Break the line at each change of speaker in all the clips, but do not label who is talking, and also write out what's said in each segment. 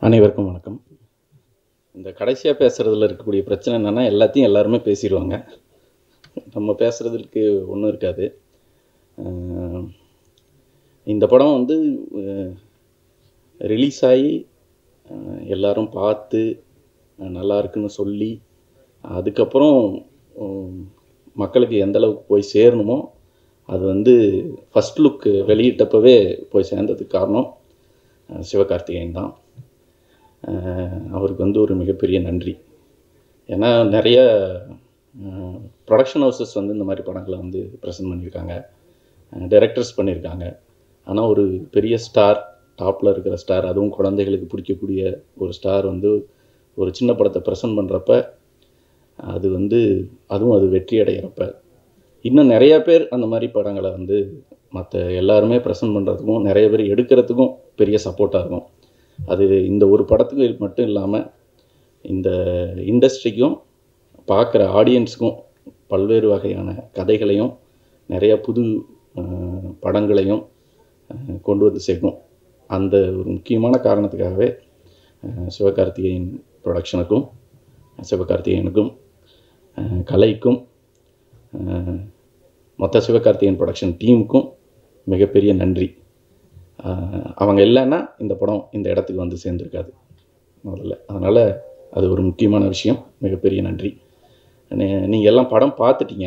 அனைவருக்கும் வணக்கம். இந்த கடைசியா பேசுறதுல இருக்கக்கூடிய பிரச்சனை என்னன்னா, எல்லாத்தையும் எல்லாருமே பேசிருவாங்க. நம்ம பேசுறதுக்கு ஒண்ணும் இருக்காது. அ இந்த படம் வந்து ரிலீஸ் ஆகி எல்லாரும் பார்த்து நல்லா இருக்குன்னு சொல்லி, அதுக்கப்புறம் மக்களுக்கு எந்த அளவுக்கு போய் சேரணுமோ, அது வந்து ஃபர்ஸ்ட் லுக் வெளியிட்டப்பவே போய் சேர்ந்ததுக்கு காரணம் சிவகார்த்திகேயன் தான். அவருக்கு வந்து ஒரு மிகப்பெரிய நன்றி. ஏன்னா நிறைய ப்ரொடக்ஷன் ஹவுசஸ் வந்து இந்த மாதிரி படங்களை வந்து ப்ரெசென்ட் பண்ணியிருக்காங்க, டைரக்டர்ஸ் பண்ணியிருக்காங்க. ஆனால் ஒரு பெரிய ஸ்டார், டாப்பில் இருக்கிற ஸ்டார், அதுவும் குழந்தைகளுக்கு பிடிக்கக்கூடிய ஒரு ஸ்டார் வந்து ஒரு சின்ன படத்தை ப்ரெசென்ட் பண்ணுறப்ப, அது வந்து அதுவும் அது வெற்றி அடைகிறப்ப, இன்னும் நிறையா பேர் அந்த மாதிரி படங்களை வந்து மற்ற எல்லாருமே ப்ரெசென்ட் பண்ணுறதுக்கும் நிறைய பேர் எடுக்கிறதுக்கும் பெரிய சப்போர்ட்டாக இருக்கும். அது இந்த ஒரு படத்துக்கு மட்டும் இல்லாமல் இந்த இண்டஸ்ட்ரிக்கும் பார்க்குற ஆடியன்ஸுக்கும் பல்வேறு வகையான கதைகளையும் நிறைய புது படங்களையும் கொண்டு வந்து சேர்க்கும். அந்த ஒரு முக்கியமான காரணத்துக்காகவே சிவகார்த்திகேயன் ப்ரொடக்ஷனுக்கும் சிவகார்த்திகேயனுக்கும் கலைக்கும் மொத்த சிவகார்த்திகேயன் ப்ரொடக்ஷன் டீமுக்கும் மிகப்பெரிய நன்றி. அவங்க இல்லைன்னா இந்த படம் இந்த இடத்துக்கு வந்து சேர்ந்துருக்காது முதல்ல. அதனால் அது ஒரு முக்கியமான விஷயம். மிகப்பெரிய நன்றி. நீங்கள் எல்லாம் படம் பார்த்துட்டீங்க.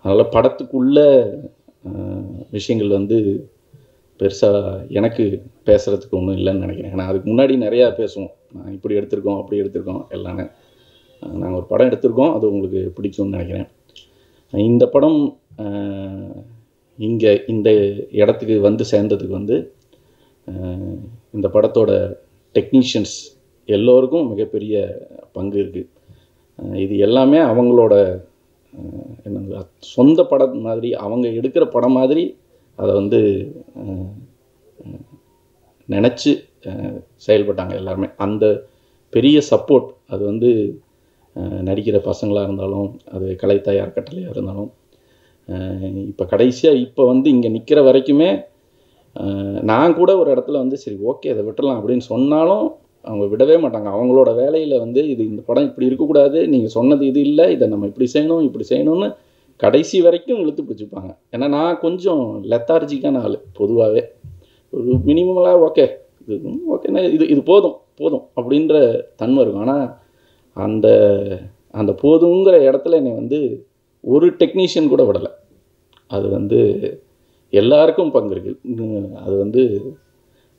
அதனால் படத்துக்குள்ள விஷயங்கள் வந்து பெருசாக எனக்கு பேசுகிறதுக்கு ஒன்றும் இல்லைன்னு நினைக்கிறேன். ஏன்னா அதுக்கு முன்னாடி நிறையா பேசுவோம். நான் இப்படி எடுத்திருக்கோம், அப்படி எடுத்திருக்கோம் எல்லாமே. நாங்கள் ஒரு படம் எடுத்திருக்கோம், அது உங்களுக்கு பிடிக்கும்னு நினைக்கிறேன். இந்த படம் இங்கே இந்த இடத்துக்கு வந்து சேர்ந்ததுக்கு வந்து இந்த படத்தோட டெக்னீஷியன்ஸ் எல்லோருக்கும் மிகப்பெரிய பங்கு இருக்குது. இது எல்லாமே அவங்களோட என்ன சொந்த படம் மாதிரி, அவங்க எடுக்கிற படம் மாதிரி அதை வந்து நினச்சி செயல்பட்டாங்க எல்லாருமே. அந்த பெரிய சப்போர்ட் அது வந்து நடிக்கிற பசங்களாக இருந்தாலும், அது கலைத்தாயார் கட்டளையாக இருந்தாலும், இப்போ கடைசியாக இப்போ வந்து இங்கே நிற்கிற வரைக்குமே நான் கூட ஒரு இடத்துல வந்து சரி ஓகே இதை விட்டுடலாம் அப்படின்னு சொன்னாலும் அவங்க விடவே மாட்டாங்க. அவங்களோட வேலையில் வந்து இது இந்த படம் இப்படி இருக்கக்கூடாது, நீங்கள் சொன்னது இது இல்லை, இதை நம்ம இப்படி செய்யணும் இப்படி செய்யணும்னு கடைசி வரைக்கும் இழுத்து பிடிச்சிப்பாங்க. ஏன்னா நான் கொஞ்சம் லெத்தார்ஜிக்கான ஆள் பொதுவாகவே. ஒரு மினிமலாக ஓகே இது ஓகேண்ணா, இது போதும் போதும் அப்படின்ற தன்மை இருக்கும். ஆனால் அந்த அந்த போதுங்கிற இடத்துல என்னை வந்து ஒரு டெக்னீஷியன் கூட விடலை. அது வந்து எல்லாருக்கும் பங்கு இருக்குது. அது வந்து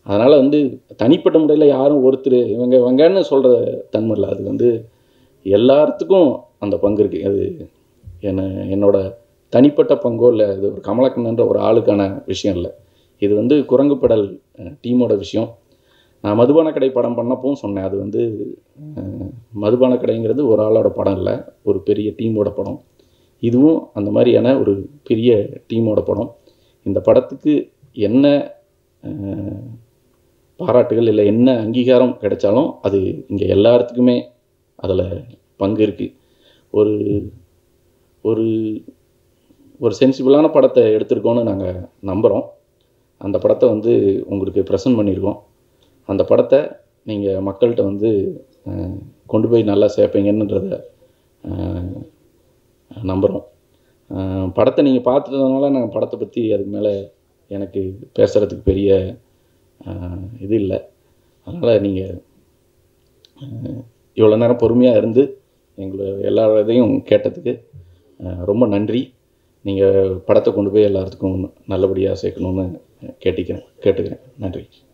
அதனால் வந்து தனிப்பட்ட முறையில் யாரும் ஒருத்தர் இவங்கன்னு சொல்கிற தன்மை இல்லை. அது வந்து எல்லாத்துக்கும் அந்த பங்கு இருக்குது. அது என்னோட தனிப்பட்ட பங்கோ இல்லை, இது ஒரு கமலக்கண்ணன்ற ஒரு ஆளுக்கான விஷயம் இல்லை. இது வந்து குரங்குப்படல் டீமோட விஷயம். நான் மதுபான கடை படம் பண்ணப்பவும் சொன்னேன், அது வந்து மதுபான கடைங்கிறது ஒரு ஆளோட படம் இல்லை, ஒரு பெரிய டீமோட படம். இதுவும் அந்த மாதிரியான ஒரு பெரிய டீமோட படம். இந்த படத்துக்கு என்ன பாராட்டுகள் இல்லை என்ன அங்கீகாரம் கிடைச்சாலும் அது இங்கே எல்லாத்துக்குமே அதில் பங்கு இருக்குது. ஒரு ஒரு ஒரு சென்சிபிளான படத்தை எடுத்திருக்கோன்னு நாங்கள் நம்புகிறோம். அந்த படத்தை வந்து உங்களுக்கு ப்ரெசென்ட் பண்ணியிருக்கோம். அந்த படத்தை நீங்கள் மக்கள்கிட்ட வந்து கொண்டு போய் நல்லா சேர்ப்பீங்கன்றத நம்புகிறோம். படத்தை நீங்கள் பார்த்துட்டதுனால நான் படத்தை பற்றி அதுக்கு மேலே எனக்கு பேசுகிறதுக்கு பெரிய இது இல்லை. அதனால் நீங்கள் இவ்வளோ நேரம் பொறுமையாக இருந்து எங்களை எல்லா இதையும் கேட்டதுக்கு ரொம்ப நன்றி. நீங்கள் படத்தை கொண்டு போய் எல்லாத்துக்கும் நல்லபடியாக சேர்க்கணுன்னு கேட்டுக்கிறேன். நன்றி.